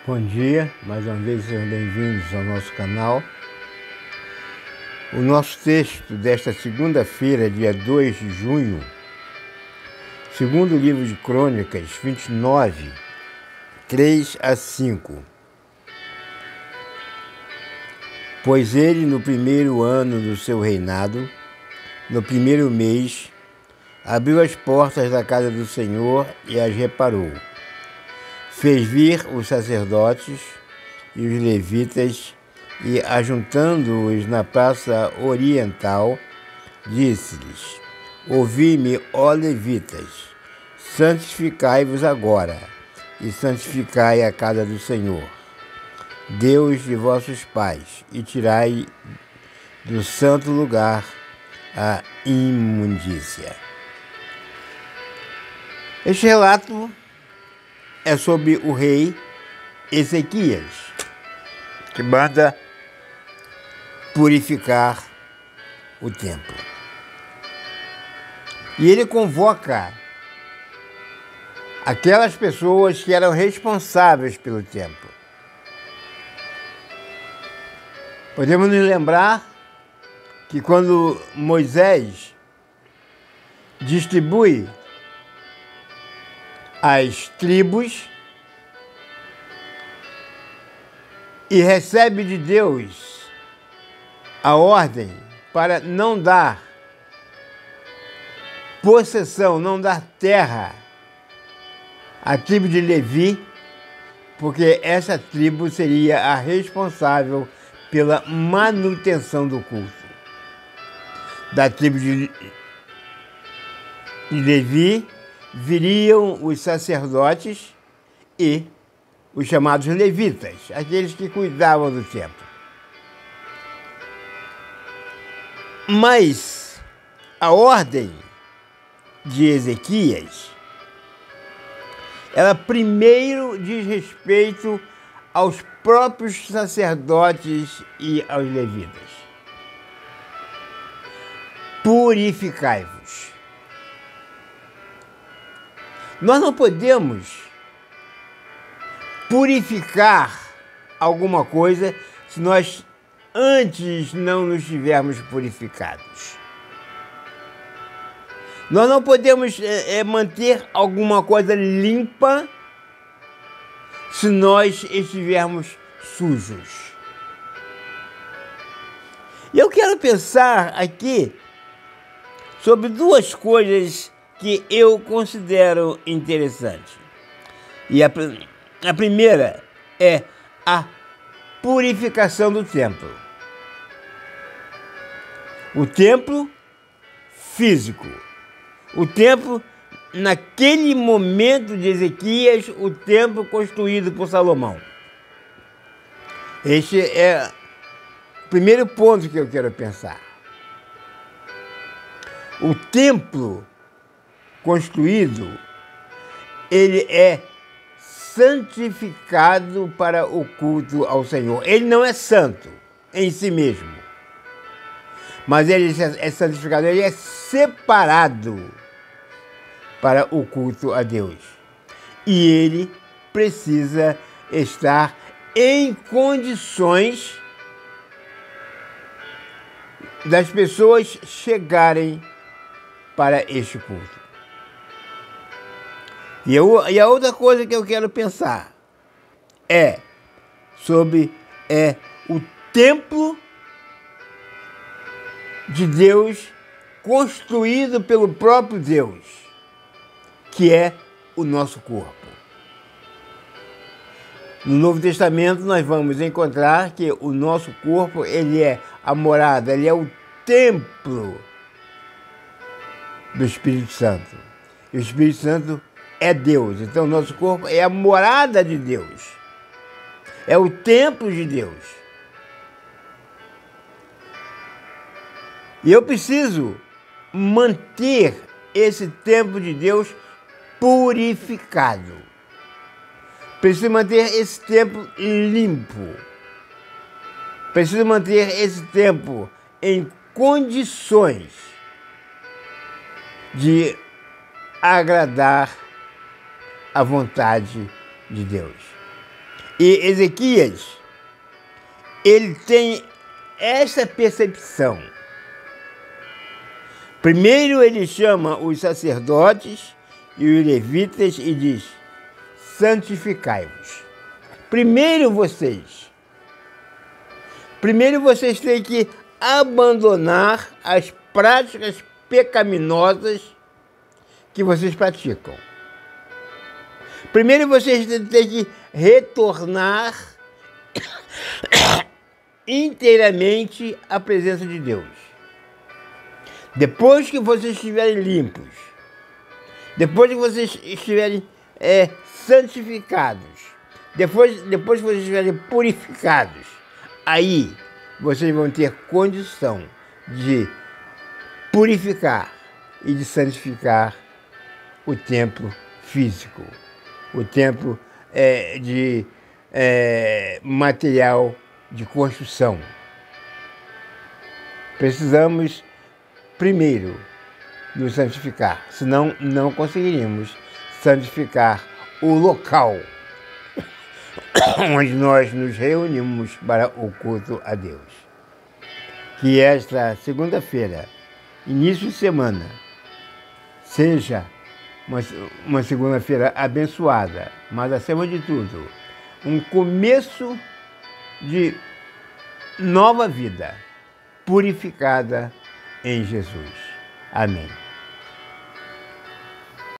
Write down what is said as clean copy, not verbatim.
Bom dia, mais uma vez sejam bem-vindos ao nosso canal. O nosso texto desta segunda-feira, dia 2 de junho, segundo o livro de Crônicas 29, 3 a 5. Pois ele, no primeiro ano do seu reinado, no primeiro mês, abriu as portas da casa do Senhor e as reparou. Fez vir os sacerdotes e os levitas e, ajuntando-os na praça oriental, disse-lhes: Ouvi-me, ó levitas, santificai-vos agora e santificai a casa do Senhor, Deus de vossos pais, e tirai do santo lugar a imundícia. Este relato é sobre o rei Ezequias, que manda purificar o templo. E ele convoca aquelas pessoas que eram responsáveis pelo templo. Podemos nos lembrar que quando Moisés distribui as tribos e recebe de Deus a ordem para não dar possessão, não dar terra à tribo de Levi, porque essa tribo seria a responsável pela manutenção do culto. Da tribo de Levi viriam os sacerdotes e os chamados levitas, aqueles que cuidavam do templo. Mas a ordem de Ezequias, ela primeiro diz respeito aos próprios sacerdotes e aos levitas. Purificai-vos. Nós não podemos purificar alguma coisa se nós antes não nos tivermos purificados. Nós não podemos manter alguma coisa limpa se nós estivermos sujos. E eu quero pensar aqui sobre duas coisas que eu considero interessantes. E a primeira é a purificação do templo. O templo físico. O templo, naquele momento de Ezequias, o templo construído por Salomão. Este é o primeiro ponto que eu quero pensar. O templo construído, ele é santificado para o culto ao Senhor. Ele não é santo em si mesmo, mas ele é santificado, ele é separado para o culto a Deus. E ele precisa estar em condições das pessoas chegarem para este culto. E a outra coisa que eu quero pensar é sobre o templo de Deus construído pelo próprio Deus, que é o nosso corpo. No Novo Testamento nós vamos encontrar que o nosso corpo, ele é a morada, ele é o templo do Espírito Santo. E o Espírito Santo é Deus. Então, o nosso corpo é a morada de Deus. É o templo de Deus. E eu preciso manter esse templo de Deus purificado. Preciso manter esse templo limpo. Preciso manter esse templo em condições de agradar a vontade de Deus. E Ezequias, ele tem essa percepção. Primeiro ele chama os sacerdotes e os levitas e diz: santificai-vos. Primeiro vocês têm que abandonar as práticas pecaminosas que vocês praticam. Primeiro vocês têm que retornar inteiramente à presença de Deus. Depois que vocês estiverem limpos, depois que vocês estiverem santificados, depois que vocês estiverem purificados, aí vocês vão ter condição de purificar e de santificar o templo físico, o templo de material de construção. Precisamos primeiro nos santificar, senão não conseguiríamos santificar o local onde nós nos reunimos para o culto a Deus. Que esta segunda-feira, início de semana, seja uma segunda-feira abençoada, mas acima de tudo, um começo de nova vida, purificada em Jesus. Amém.